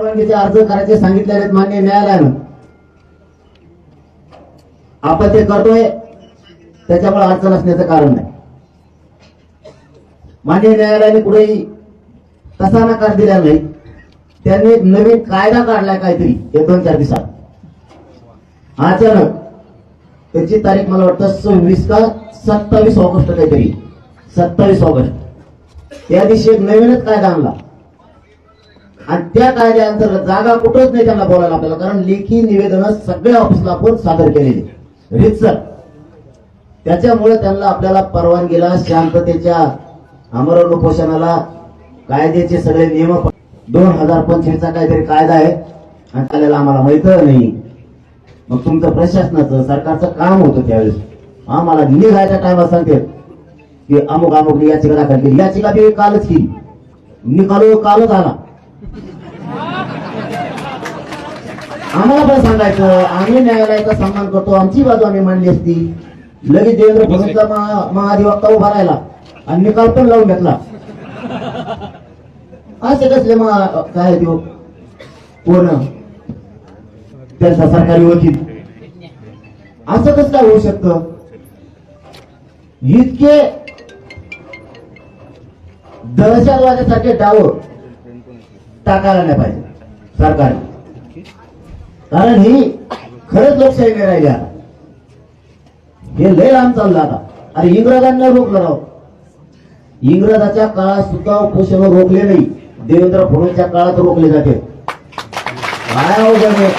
परवानगीचे अर्ज करायचे सांगितले आहेत मान्य न्यायालयानं. आपण ते करतोय त्याच्यामुळे अडचण असण्याचं कारण नाही. मान्य न्यायालयाने कुठेही तसा नकार दिला नाही. त्यांनी एक नवीन कायदा काढलाय काहीतरी 1-2-4 दिवसात. अचानक त्याची तारीख मला वाटतं 26 का 27 ऑगस्ट काहीतरी 27 ऑगस्ट त्या दिवशी एक नवीनच कायदा आणला आणि त्या कायद्याअंतर्गत जागा कुठंच नाही त्यांना बोलायला आपल्याला, कारण लेखी निवेदन सगळ्या ऑफिसला आपण सादर केलेली रितसर. त्याच्यामुळे त्यांना आपल्याला परवानगीला शांततेच्या आमरण उपोषणाला कायद्याचे सगळे नियम 2025चा काहीतरी कायदा आहे आणि त्याला आम्हाला माहित नाही. मग तुमचं प्रशासनाचं सरकारचं काम होतं त्यावेळेस आम्हाला निघायच्या टायमात सांगते की अमुक अमुक याचिका दाखल केली. याचिका बी कालच केली, निकाल कालच आला. आम्हाला पण सांगायचं आम्ही न्यायालयाचा सन्मान करतो, आमची बाजू आम्ही मांडली असती. लगेच देवेंद्र फडणवीसचा महाधिवक्ता उभा राहिला आणि निकाल पण लावून घेतला. असे कसले काय देऊ कोण त्यांचा सरकारी वकील असं कसं काय होऊ शकतं. इतके दहशतवादासारखे डाव टाकायला नाही पाहिजे सरकारने, कारण ही खरंच लोकशाही नाही राहिली. आता हे लय लांब चाललं. आता अरे इंग्रजांना रोखलं राव. इंग्रजाच्या काळात सुद्धा उपोषण रोखले नाही, देवेंद्र फडणवीसच्या काळात रोखले जाते. काय अवघड आहे.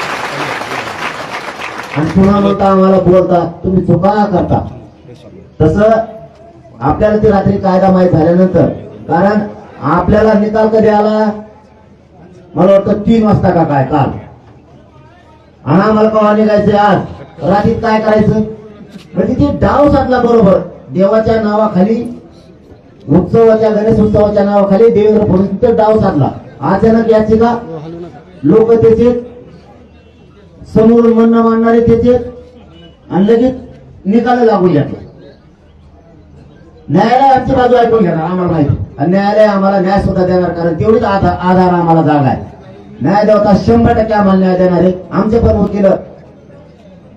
आणि पुन्हा म्हणता आम्हाला बोलता तुम्ही चुका करता. तसं आपल्याला ते रात्री कायदा माहीत झाल्यानंतर, कारण आपल्याला निकाल कधी आला मला वाटतं 3 वाजता का काय काल, आणि आम्हाला कवा निघायचं आज रात्रीत काय करायचं. म्हणजे ते डाव साधला बरोबर. देवाच्या नावाखाली उत्सवाच्या गणेश उत्सवाच्या नावाखाली देवेंद्र फडणवीस डाव साधला. अचानक याचिका लोक त्याचे समोरून म्हणणं मांडणारे त्याचे आणि लगेच निकाल लागून घेतला. न्यायालय आमची बाजू ऐकून घेणार आम्हाला माहिती, आणि न्यायालय आम्हाला न्याय सुद्धा देणार, कारण तेवढीच आधार आम्हाला जागा आहे. न्याय देवता 100% आम्हाला न्याय देणार आहे. आमचे पण वकील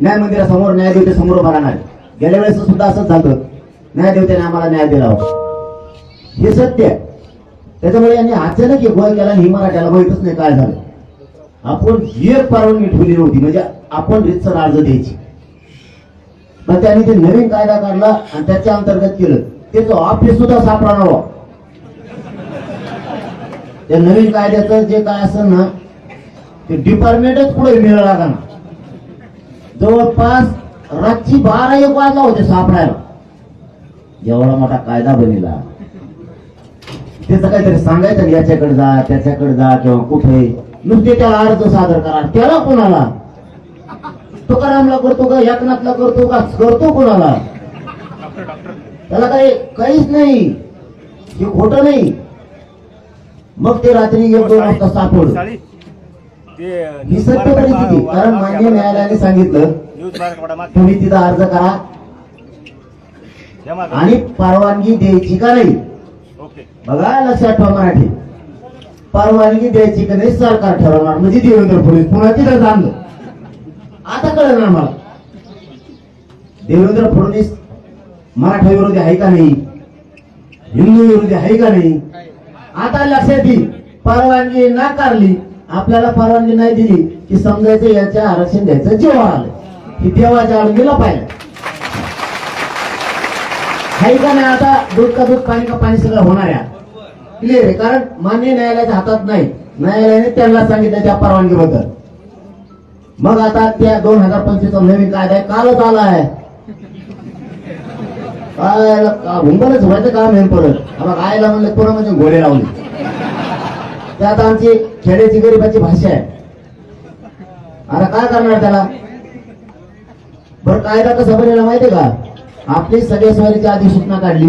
न्याय मंदिरासमोर न्यायदेवतेसमोर उभा राहणार. गेल्या वेळेस सुद्धा असंच झालं, न्यायदेवतेने आम्हाला न्याय दिला होता. हे सत्य आहे. त्याच्यामुळे यांनी अचानक एक गोळ केला आणि ही मराठ्याला माहितच नाही काय झालं. आपण एक परवानगी ठेवली नव्हती, म्हणजे आपण रितसर अर्ज द्यायची. पण त्यांनी ते नवीन कायदा काढला आणि त्याच्या अंतर्गत केलं. त्याचं ऑफिस सुद्धा सापडा नव्हतं. त्या नवीन कायद्याचं जे काय असेल ना ते डिपार्टमेंटच पुढे मिळाला का ना. जवळपास रात्री 12-1 वाजला होते सापडायला. एवढा मोठा कायदा बनिला. त्याचं काहीतरी सांगायचं, याच्याकडे जा त्याच्याकडे जा किंवा कुठे नुसते त्याला अर्ज सादर करा. त्याला कोणाला तुकारामला करतो का, एकनाथला करतो का, करतो कोणाला. त्याला काहीच नाही, हे खोटं नाही. मग ते रात्री 1-2 वाजता सापडलं. ही सत्य परिस्थिती. कारण मान्य न्यायालयाने सांगितलं तुम्ही तिथं अर्ज करा आणि परवानगी द्यायची का नाही. बघा लक्षात ठेवा मराठी, परवानगी द्यायची का नाही सरकार ठरवणार. म्हणजे देवेंद्र फडणवीस पुन्हा तिथं जाणलं. आता कळलं ना मला देवेंद्र फडणवीस मराठा विरोधी आहे का नाही, हिंदू विरोधी आहे का नाही. आता लक्षात येईल. परवानगी नाकारली, आपल्याला परवानगी नाही दिली की समजायचं याच्या आरक्षण द्यायचं जेव्हा आलं की देवाच्या आड गेलं पाहिजे. आहे का नाही. आता दूध का दूध पाणी का पाणी सगळं होणार आहे. क्लिअर आहे. कारण मान्य न्यायालयाच्या हातात नाही. न्यायालयाने त्यांना सांगितलं त्या परवानगीबद्दल. मग आता त्या 2025चा नवीन कायदा कालच आला आहे. काय हुंबलच व्हायचं काम आहे. परत आता आयला म्हणलं पुन्हा म्हणजे घोडे लावले. ते आता आमची खेड्याची गरीबाची भाषा आहे. आता काय करणार त्याला. बरं कायदा कसा बनेला माहितीये का. आपली सगळ्या स्वारीची अधिसूचना काढली.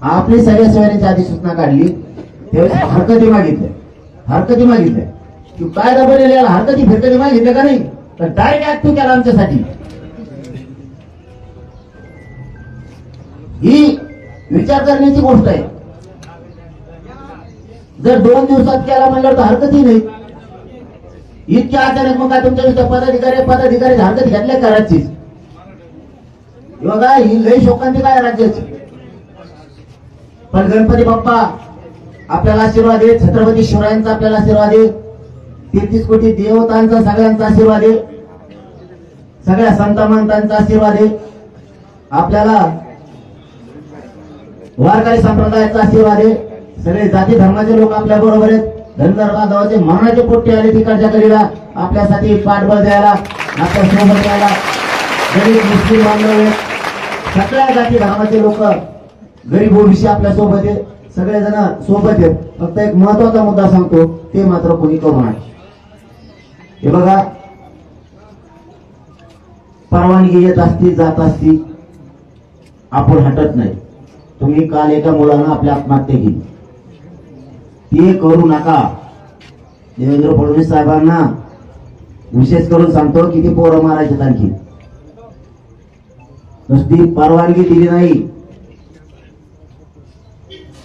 आपली सगळ्या स्वारीची अधिसूचना काढली त्यावेळेस हरकती मागितल्या की कायदा बनेला हरकती फिरकती मागितल्या का नाही. तर डायरेक्ट ऍक्टिव्ह केला आमच्यासाठी. ही विचार करण्याची गोष्ट आहे. जर 2 दिवसात केला म्हणल्यावर तर हरकतही नाही. इतक्या अचानक मग काय तुमच्या पदाधिकारी हरकत घेतल्या करायची बघा, ही लई शोकांती काय राज्याची. पण गणपती बाप्पा आपल्याला आशीर्वाद दे, छत्रपती शिवरायांचा आपल्याला आशीर्वाद दे, 33 कोटी देवतांचा सगळ्यांचा आशीर्वाद दे, सगळ्या संत महंतांचा आशीर्वाद दे, आपल्याला वारकरी संप्रदायाचा आशीर्वाद आहे. सगळे जाती धर्माचे लोक आपल्या बरोबर आहेत. धनगर बांधवाचे मरणाचे पोट्टे आले तिकडच्या करीला आपल्यासाठी पाठबळ द्यायला, आपल्या सोबत द्यायला. गरीब मुस्लिम बांधव आहेत, सगळ्या जाती धर्माचे लोक गरीब ओबीसी आपल्या सोबत आहेत, सगळेजण सोबत आहेत. फक्त एक महत्वाचा मुद्दा सांगतो, ते मात्र कोणी करू नये. हे बघा, परवानगी येत असती जात असती, आपण हटत नाही. तुम्ही काल एका मुलानं आपल्या आत्महत्या केली, ते करू नका. देवेंद्र फडणवीस साहेबांना विशेष करून सांगतो, किती पोरं मारायचे आणखी. नुसती परवानगी दिली नाही,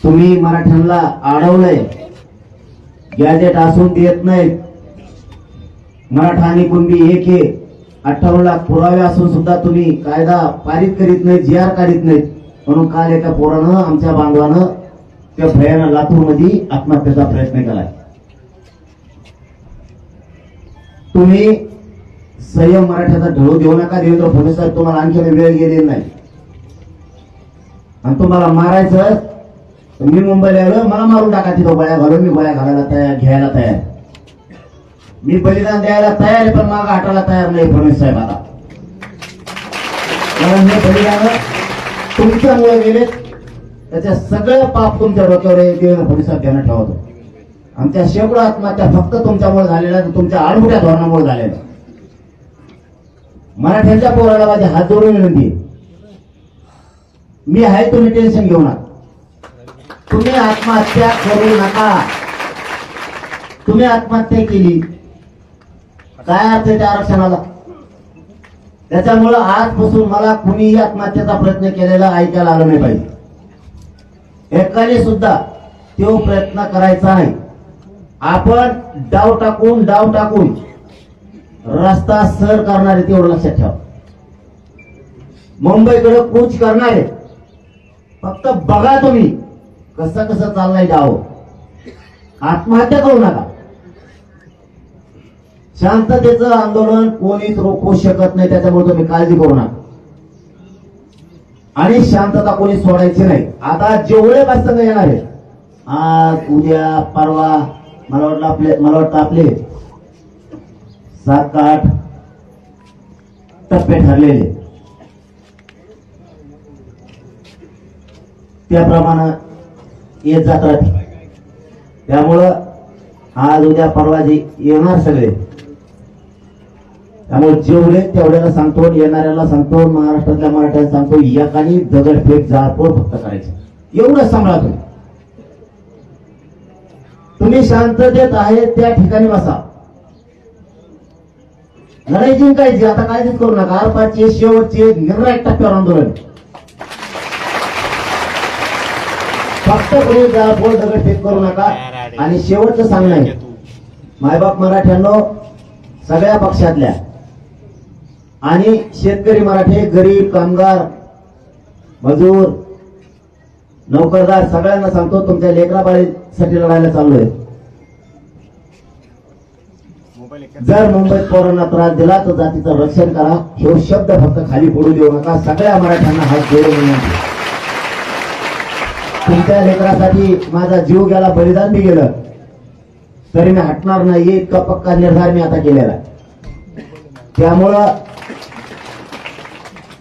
तुम्ही मराठ्यांना अडवलंय, गॅजेट असून देत नाहीत. मराठा आणि कुणबी एक आहे, 58 लाख पुरावे असून सुद्धा तुम्ही कायदा पारित करीत नाही, जी आर काढीत नाहीत. म्हणून काल एका पोरानं, आमच्या बांधवानं त्या भयानं लातूर मध्ये आत्महत्येचा प्रयत्न केलाय. तुम्ही संयम मराठ्याचा ढळू देऊ नका. देवेंद्र फडणवीस साहेब, तुम्हाला आणखी वेळ गेलेली नाही आणि तुम्हाला मारायचं. मी मुंबईला आलो, मला मारून टाका तिथं बळ्या घालून, मी बळ्या घालायला तयार, घ्यायला तयार, मी बलिदान द्यायला तयार आहे, पण मागं हटायला तयार नाही फडणवीस साहेब. आता कारण हे बलिदान तुमच्यामुळे गेले, त्याच्या सगळं पाप तुमच्या डोक्यावर देवेंद्र फडणवीस साहेब ध्यानात ठेवतो. आमच्या शेकडो आत्महत्या फक्त तुमच्यामुळे झालेल्या, तुमच्या आडमुठ्या धोरणामुळे झालेल्या. मराठ्यांच्या पोराला माझे हात जोडून विनंती, मी आहे, तुम्ही टेन्शन घेऊ नका. तुम्ही आत्महत्या करू नका. तुम्ही आत्महत्या केली, काय अर्थ आहे त्या आरक्षणाला? त्याच्यामुळं आजपासून मला कुणीही आत्महत्येचा प्रयत्न केलेला ऐकायला आलं नाही पाहिजे. एकाने सुद्धा तो प्रयत्न करायचा नाही. आपण डाव टाकून रस्ता सर करणारे, तेवढं लक्षात ठेवा. मुंबईकडे कूच करणारे, फक्त बघा तुम्ही कसं कसं चाललंय डाव. आत्महत्या करू नका. शांततेचं आंदोलन कोणीच रोखू शकत नाही, त्याच्यामुळे तुम्ही काळजी करू नका. आणि शांतता कोणी सोडायची नाही. आता जेवढे प्रसंग येणार आहे, आज उद्या परवा, मला वाटतं आपले 7 का 8 टप्पे ठरलेले, त्याप्रमाणे येत जात राहते. त्यामुळं आज उद्या परवा जे येणार सगळे, त्यामुळे जेवढे तेवढ्याला सांगतो, येणाऱ्याला सांगतो, महाराष्ट्रातल्या मराठ्यांना सांगतो, एकानी दगडफेक जाळपोळ फक्त करायचं, एवढंच सांभाळा. तुम्ही शांततेत आहे त्या ठिकाणी बसा. लढाई जिंकायची, आता काळजीच करू नका. आरपारचे शेवटचे निर्णायक टप्प्यावर आंदोलन, फक्त कोणी जाळपोळ दगडफेक करू नका. आणि शेवटचं सांगणं आहे, मायबाप मराठ्यांनो, सगळ्या पक्षातल्या आणि शेतकरी मराठे, गरीब, कामगार, मजूर, नोकरदार, सगळ्यांना सांगतो, तुमच्या लेकराबाळीसाठी लढायला चाललोय. जर मुंबईत पोरांना त्रास दिला तर जातीचं रक्षण करा. हे शब्द फक्त खाली पडू देऊ नका. सगळ्या मराठ्यांना हात जोडून विनंती, तुमच्या लेकरासाठी माझा जीव गेला, बलिदान मी गेलं, तरी मी हटणार नाही, इतका पक्का निर्धार मी आता केलेला. त्यामुळं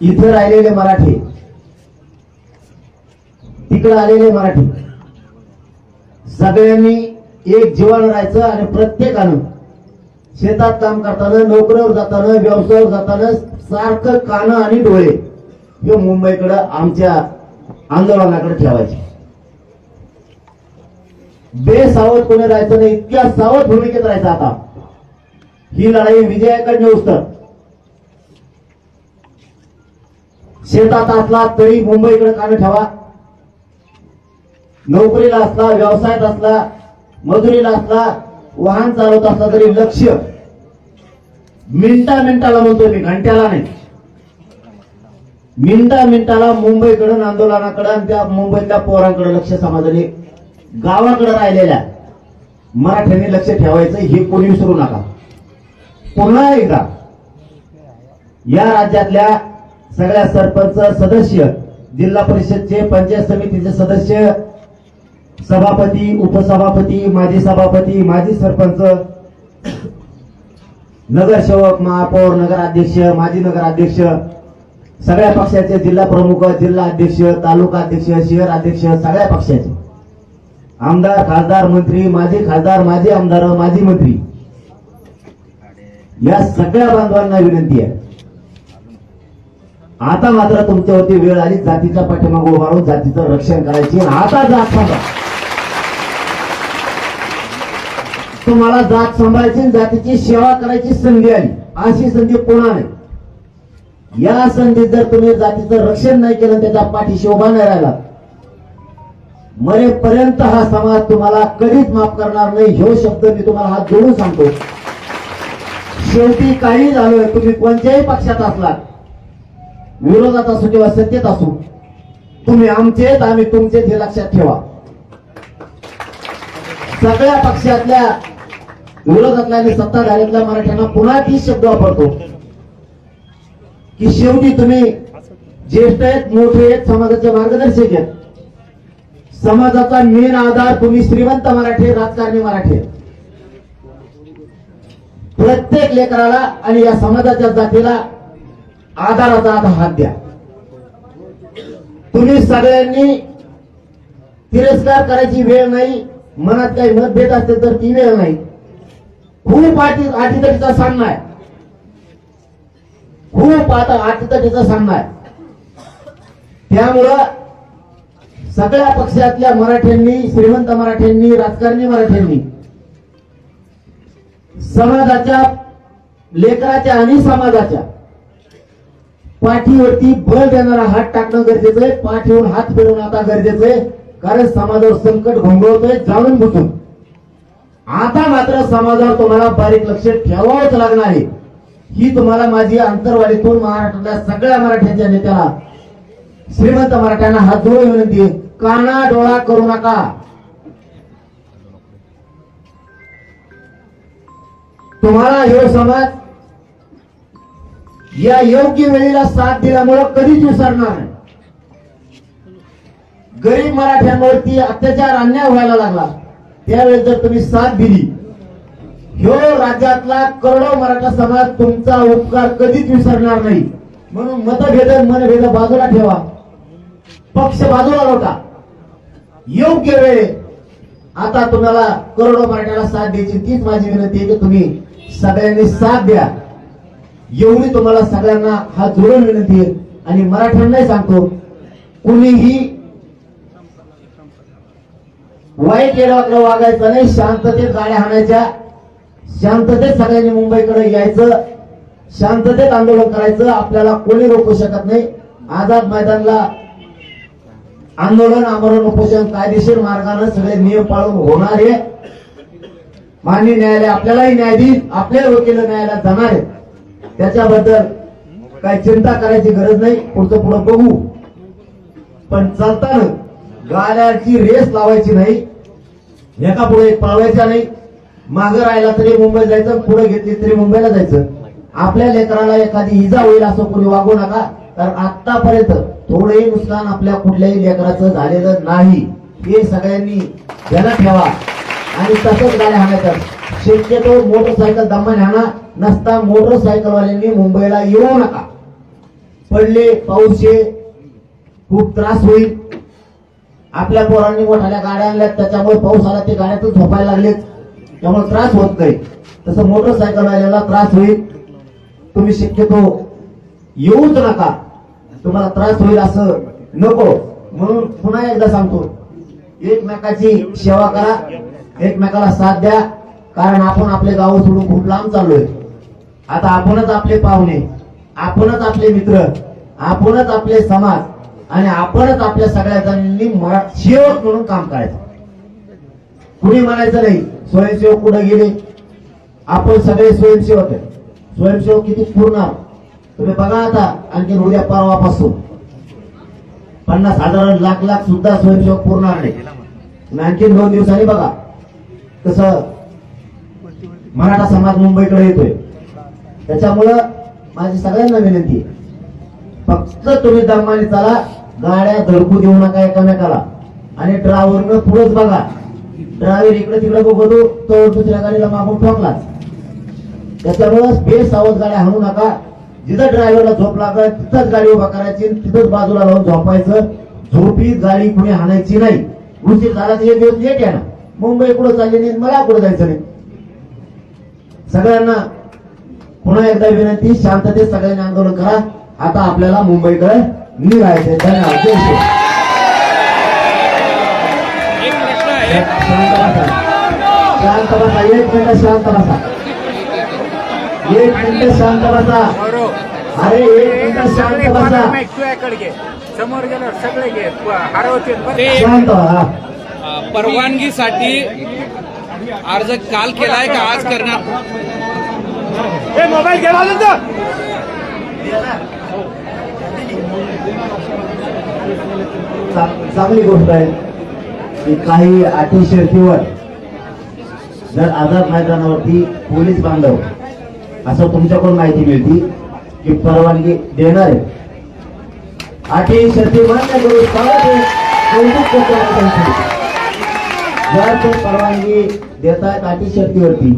इथं राहिलेले मराठी, तिकडे आलेले मराठी, सगळ्यांनी एक जीवन राहायचं. आणि प्रत्येकानं शेतात काम करताना, नोकरीवर जाताना, व्यवसायावर जाताना सारखं कानं आणि डोळे हे मुंबईकडे, आमच्या आंदोलनाकडे ठेवायचे. बेसावध कोणी राहायचं नाही, इतक्या सावध भूमिकेत राहायचं. आता ही लढाई विजयाकडे नेऊस तर, शेतात असला तरी मुंबईकडे कानं ठेवा, नोकरीला असला, व्यवसायात असला मजुरीला असला, वाहन चालवत असला तरी लक्ष मिनिटाला म्हणतो मी, घंट्याला नाही, मिनिटाला मुंबईकडे, आंदोलनाकडे आणि त्या मुंबईतल्या पोरांकडे लक्ष समाजाने, गावाकडे राहिलेल्या मराठ्यांनी लक्ष ठेवायचं हे कोणी विसरू नका. पुन्हा एकदा या राज्यातल्या सगळ्या सरपंच, सदस्य, जिल्हा परिषदचे, पंचायत समितीचे सदस्य, सभापती, उपसभापती, माजी सभापती, माजी सरपंच, नगरसेवक, महापौर, नगराध्यक्ष, माजी नगराध्यक्ष, सगळ्या पक्षाचे जिल्हा प्रमुख, जिल्हा अध्यक्ष, तालुका अध्यक्ष, शहर अध्यक्ष, सगळ्या पक्षाचे आमदार, खासदार, मंत्री, माजी खासदार, माजी आमदार, माजी मंत्री, या सगळ्या बांधवांना विनंती आहे, आता मात्र तुमच्यावरती वेळ आली जातीच्या पाठीमागे उभा राहून जातीचं रक्षण करायची. आता जात सांगा, तुम्हाला जात सांभाळायची, जातीची सेवा करायची संधी आली. अशी संधी पुन्हा नाही. या संधीत जर तुम्ही जातीचं रक्षण नाही केलं, त्याच्या पाठीशी उभा नाही राहिला, मरेपर्यंत हा समाज तुम्हाला कधीच माफ करणार नाही. ह्यो शब्द मी तुम्हाला हात जोडून सांगतो. शेवटी काही झालं, तुम्ही कोणत्याही पक्षात असलात, विरोधात असो किंवा सत्तेत असो, तुम्ही आमचेच, आम्ही तुमचेच हे लक्षात ठेवा. सगळ्या पक्षातल्या, विरोधातल्या आणि सत्ताधाऱ्यातल्या मराठ्यांना पुन्हा तीच शब्द वापरतो की शेवटी तुम्ही ज्येष्ठ आहेत, मोठे आहेत, समाजाचे मार्गदर्शक आहेत. समाजाचा मेन आधार तुम्ही श्रीमंत मराठी, राजकारणी मराठी. प्रत्येक लेकराला आणि या समाजाच्या जातीला आधाराचा हात द्या. तुम्ही सगळ्यांनी तिरस्कार करायची वेळ नाही. मनात काही मतभेद असते तर ती वेळ नाही. खूप अटीतटीचा सामना आहे, खूप आता अटीतटीचा सामना आहे. त्यामुळं सगळ्या पक्षातल्या मराठ्यांनी, श्रीमंत मराठ्यांनी, राजकारणी मराठ्यांनी समाजाच्या, लेकराच्या आणि समाजाच्या पाठीवरती बळ देणारा हात टाकणं गरजेचं आहे. पाठीवर हात फिरवणं आता गरजेचं आहे, कारण समाजावर संकट घोंगवतोय जाणून बुजून. आता मात्र समाजावर तुम्हाला बारीक लक्ष ठेवावंच लागणार आहे. ही तुम्हाला माझी अंतरवालीतून महाराष्ट्रातल्या सगळ्या मराठ्यांच्या नेत्याला, श्रीमंत मराठ्यांना हात जोडून विनंती आहे, काना डोळा करू नका. तुम्हाला हे समाज या योग्य वेळेला साथ दिल्यामुळे कधीच विसरणार नाही. गरीब मराठ्यांवरती अत्याचार, अन्याय व्हायला लागला, त्यावेळेस जर तुम्ही साथ दिली, ह्यो राज्यातला करोडो मराठा समाज तुमचा उपकार कधीच विसरणार नाही. म्हणून मतभेद, मनभेद बाजूला ठेवा, पक्ष बाजूला नव्हता. योग्य वेळ आता तुम्हाला करोडो मराठ्याला साथ द्यायची, तीच माझी विनंती आहे की तुम्ही सगळ्यांनी साथ द्या. एवढी तुम्हाला सगळ्यांना हात जोडून विनंती आहे. आणि मराठ्यांनाही सांगतो, कुणीही वाईट येडवाकडे वागायचं नाही. शांततेत गाड्या हाणायच्या, शांततेत सगळ्यांनी मुंबईकडे यायचं, शांततेत आंदोलन करायचं. आपल्याला कोणी रोखू शकत नाही. आझाद मैदानला आंदोलन, आमरण, उपोषण कायदेशीर मार्गाने सगळे नियम पाळून होणार आहे. माननीय न्यायालय आपल्यालाही न्याय देईल, आपले वकील न्यायालयात जाणार आहे. त्याच्याबद्दल काही चिंता करायची गरज नाही. पुढचं पुढं बघू. पण चालताना गाड्याची रेस लावायची नाही, एका पुढे एक पळवायचा नाही. मागे राहिला तरी मुंबई जायचं, पुढे घेतली तरी मुंबईला जायचं. आपल्या लेकराला एखादी इजा होईल असं कोणी वागू नका. कारण आतापर्यंत थोडंही नुकसान आपल्या कुठल्याही लेकराचं झालेलं नाही, हे सगळ्यांनी ध्यानात ठेवा. आणि तसंच गाड्या हाणायच्या. शक्यतो मोटरसायकल दमाने हाणा, नसता मोटरसायकलवाल्यांनी मुंबईला येऊ नका. पडले, पाऊसचे खूप त्रास होईल. आपल्या पोरांनी मोठ्या गाड्या आणल्या, त्याच्यामुळे पाऊस आला ते गाड्यातच झोपायला लागलेत, त्यामुळे त्रास होत नाही. तसं मोटरसायकलवाल्याला त्रास होईल. तुम्ही शक्यतो येऊच नका, तुम्हाला त्रास होईल असं नको. म्हणून पुन्हा एकदा सांगतो, एकमेकाची सेवा करा, एकमेकाला साथ द्या. कारण आपण आपले गाव सोडून खूप लांब चाललोय. आता आपणच आपले पाहुणे, आपणच आपले मित्र, आपणच आपले समाज आणि आपणच आपल्या सगळ्या जणांनी सेवक म्हणून काम करायचं. कुणी म्हणायचं नाही स्वयंसेवक कुठे गेले, आपण सगळे स्वयंसेवक आहे. स्वयंसेवक किती पुरणार तुम्ही बघा. आता आणखी उद्या परवापासून 50,000 लाख लाख सुद्धा स्वयंसेवक पुरणार नाही. आणखी 2 दिवसांनी बघा कसं मराठा समाज मुंबईकडे येतोय. त्याच्यामुळं माझी सगळ्यांना विनंती आहे, फक्त तुम्ही दमाने चला, गाड्या धडकू देऊ नका एकमेकाला. आणि ड्रायव्हरनं पुढेच बघा, ड्रायव्हर इकडे तिकडे बघतो तो दुसऱ्या गाडीला मागून ठोकलाच. त्याच्यामुळं बेसावध गाड्या हाणू नका. जिथं ड्रायव्हरला झोप लागत तिथंच गाडी उभा करायची, तिथंच बाजूला लावून झोपायचं. झोपीत गाडी कुणी हाणायची नाही. उशीर झाला तर एक दिवस लेट आहे ना, मुंबई कुठं चालली नाही, मला कुठं जायचं नाही. सगळ्यांना पुन्हा एकदा विनंती, शांततेत सगळ्यांनी आंदोलन करा. आता आपल्याला मुंबईकडे निघायचे. धन्यवाद. जय श्री. शांत बसा, शांत बसा, 1 मिनिट शांत बसा, 1 मिनिट शांत बसा. अरे 1 मिनिट शांत बसा. समोर गेलं सगळे घे हरवते. शांत व्हा. परवानगीसाठी अर्ज काल केलाय का आज करणार? मोबाईल घ्या चांगली गोष्ट आहे की काही अटी शर्तीवर जर आझाद मैदानावरती पोलीस बांधव असं तुमच्याकडून माहिती मिळती की परवानगी देणार आहे. अटी शर्ती मान्य करून कौतुक करतो त्यांची. जर ते परवानगी देत आहेत अटी शर्तीवरती,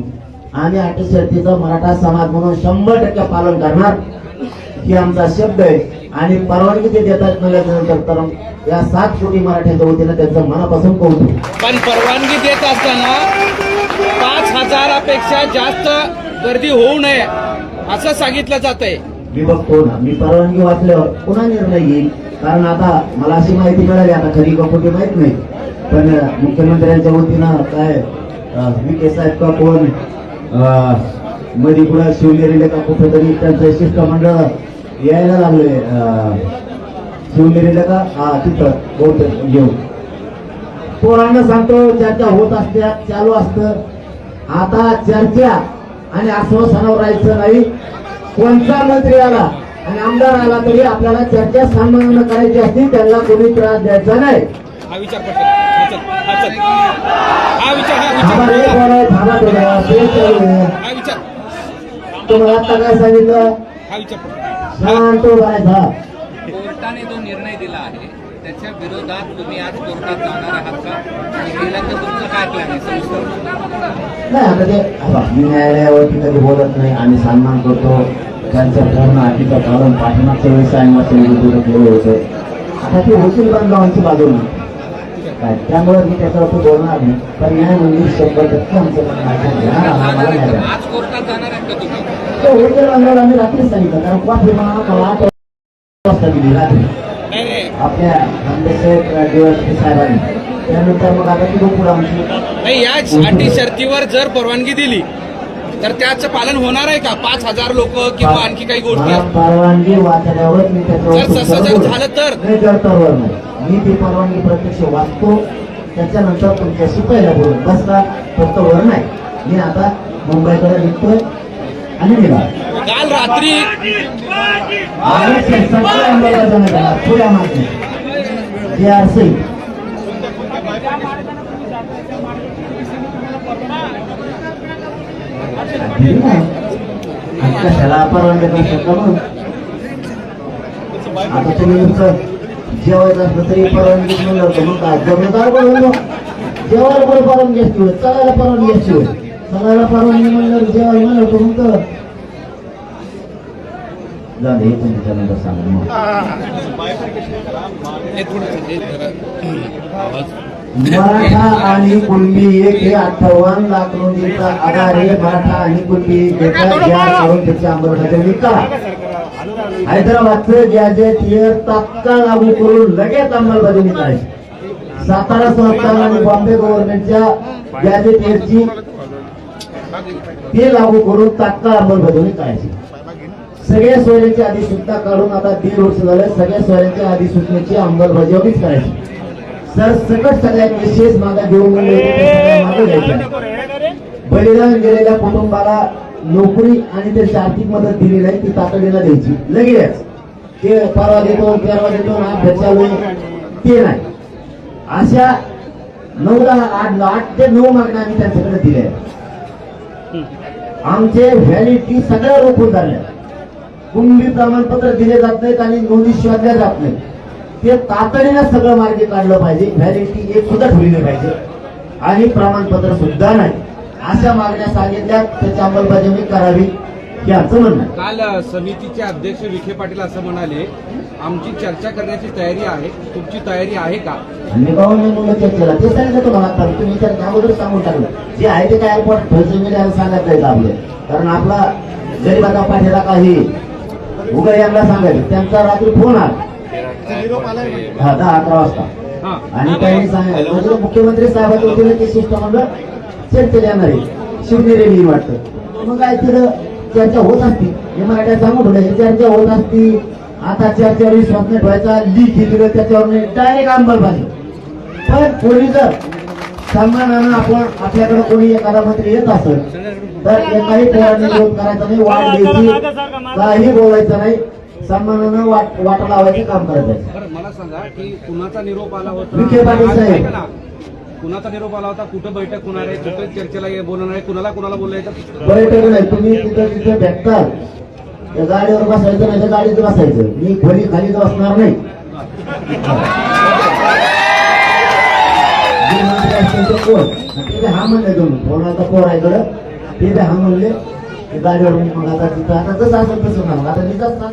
आम्ही अटी शर्तीचं मराठा समाज म्हणून 100% पालन करणार, ही आमचा शब्द आहे. आणि परवानगी ते देतात म्हणल्यानंतर तर या 7 कोटी मराठ्यांच्या वतीनं त्यांचं मनापासून कौतुक. पण परवानगी देत असताना 5,000पेक्षा जास्त गर्दी होऊ नये असं सांगितलं जात आहे. मी बघतो ना, मी परवानगी वाचल्यावर पुन्हा निर्णय घेईल. कारण आता मला अशी माहिती मिळाली, आता खरी का खोटी माहित नाही, पण मुख्यमंत्र्यांच्या वतीनं काय विखे साहेब का कोण मध्ये पुढे शिवनेरीला का कुठेतरी त्यांचं शिष्टमंडळ यायला लागले. शिवनेरीला का हा तिथं बहुतेक घेऊन पोरांना सांगतो चर्चा होत असत्या, चालू असतं. आता चर्चा आणि आश्वासनावर राहायचं नाही. कोणता मंत्री आला आणि आमदार आला तरी आपल्याला चर्चा सन्मानानं करायची असती, त्यांना कोणी त्रास द्यायचा नाही. हा विचार पटकन. हा विचार तुम्हाला आता काय सांगितलं, हा विचार पटकन. शांत राहायचा. कोर्टाने जो निर्णय दिला आहे त्याच्या विरोधात तुम्ही आज कोर्टात जाणार आहात का? आणि गेला तर तुमचं काय प्लॅन आहे संस्था? नाही, आता ते मी न्यायालयावरती कधी बोलत नाही. आम्ही सन्मान करतो त्यांचं पूर्ण अटीचं पालन. पाठीमागच्या वेळेस केलं होतं. आता ते वकील बांधवांची बाजू नाही काय, त्यामुळे मी त्याच्यावरती बोलणार नाही. पण न्याय मंदिर 100% आमचं म्हणणं घेणार आम्हाला. आज कोर्टात जाणार आहेत का तुम्ही? तो वकील बांधवाला आम्ही रात्रीच सांगितलं, कारण कॉफी मला 8 वाजता दिली रात्री आपल्या खानदेश साहेबांनी. त्यानंतर मग आता ती पुढे आमची नाही, याच अटी शर्तीवर जर परवानगी दिली तर त्याचं पालन होणार आहे का? 5,000 लोक किंवा आणखी काही गोष्टी? मला परवानगी वाचल्यावर मी त्याच्यावर जर तसं जर झालं तर? नाही, जर नाही. मी ती परवानगी प्रत्यक्ष वाचतो, त्याच्यानंतर तुमच्याशी पहिला बोलून बसला, फक्त वर नाही. मी आता मुंबईकडे निघतोय आणि निघा. काल रात्री पुढ्या मागणी जे असेल कशाला परवानगी करू शकता. मग आता तुम्ही नुसतं जेवायचं असलं तरी परवानगी म्हणलं होतं. मग काय जमदार बनवलं, जेवायला पण परवानगी असते होय, चलायला परवानगी असते होय. चलायला परवानगी म्हणलं जेवायला म्हणलं होतं. मग तर जाऊ दे, त्याच्यानंतर सांगा मग. मराठा आणि कुणबी एक हे 58 लाख नोंदीचा आधार आहे. मराठा आणि कुणबी करून त्याच्या आंदोलनाचे निकाल. हैदराबादचं गॅजेट हे तात्काळ लागू करून लगेच अंमलबजावणी करायची. सातारा संस्थान आणि बॉम्बे गव्हर्नमेंटच्या गॅजेट एअरची ते लागू करून तात्काळ अंमलबजावणी करायची. सगळ्या सोयऱ्यांची अधिसूचना काढून आता 1.5 वर्ष झालं सगळ्या सोयऱ्यांच्या अधिसूचनेची अंमलबजावणीच करायची. सरसकट सगळ्यात विशेष मागा देऊन मागे घ्यायच्या. बलिदान गेलेल्या कुटुंबाला नोकरी आणि त्याची आर्थिक मदत दिली नाही ती तातडीला द्यायची लगेच. ते परवा देतो तेरवा देतो ना चालू ते नाही. अशा 8 ते 9 मागण्या आम्ही त्यांच्याकडे दिल्या. आमचे व्हॅलिडिटी सगळ्या रोखून झाल्या. कुणबी प्रमाणपत्र दिले जात नाहीत आणि नोंदी शोधल्या जात नाही. ते तातडीनं सगळं मार्गी काढलं पाहिजे. व्हॅलिडिटी एक सुद्धा ठेवली पाहिजे आणि प्रमाणपत्र सुद्धा नाही. अशा मागण्या सांगितल्या त्याची अंमलबजावणी करावी हे आमचं म्हणणं आहे. काल समितीचे अध्यक्ष विखे पाटील असं म्हणाले, आमची चर्चा करण्याची तयारी आहे, तुमची तयारी आहे का? मी भाऊ नाही म्हणलं चर्चेला ते सांगितलं तुम्हाला. आता तुम्ही तर अगोदर सांगून टाकलं जे आहे ते काय एअरपोर्ट सोशल मीडियाला सांगत नाही आपले. कारण आपला गरीबाचा पाठीला काही उगा यांना सांगायचं. त्यांचा रात्री फोन आला 10-11 वाजता आणि त्यांनी सांगितलं मुख्यमंत्री साहेबांच्या वतीने ते शिष्टमंडळ चर्चेला येणार आहे शिवनेरी वाटतं. मग काय तिथं चर्चा होत असती हे मराठ्या सांगून ठेवलं. चर्चा होत असती. आता चर्चेवर विश्वास नाही ठेवायचा. लिखी दिलं त्याच्यावर डायरेक्ट अंमलबजावणी. पण कोणी जर सन्मानानं आपण आपल्याकडे कोणी एखादा मंत्री येत असेल तर एकाही पोरांनी विरोध करायचा नाही, वाट द्यायची, काही बोलायचं नाही. सन्मानानं वाट लावायचं काम करायचं. बरं मला सांगा की कुणाचा निरोप आला होता? विखे पाटील साहेब. कुणाचा निरोप आला होता? कुठं बैठक होणार आहे? कुठं चर्चेला बोलणार आहे? कुणाला बोलायचं? बैठक नाही. तुम्ही तिथे भेटतात त्या गाडीवर बसायचं नाही तर गाडीत बसायचं. मी खोली खाली बसणार नाही. कोण ते हा म्हणले तुम्ही फोन आता पोर आहे कडं ते हा म्हणले गाडीवर मग आता तिथं आता जसं असेल तसं आता निघत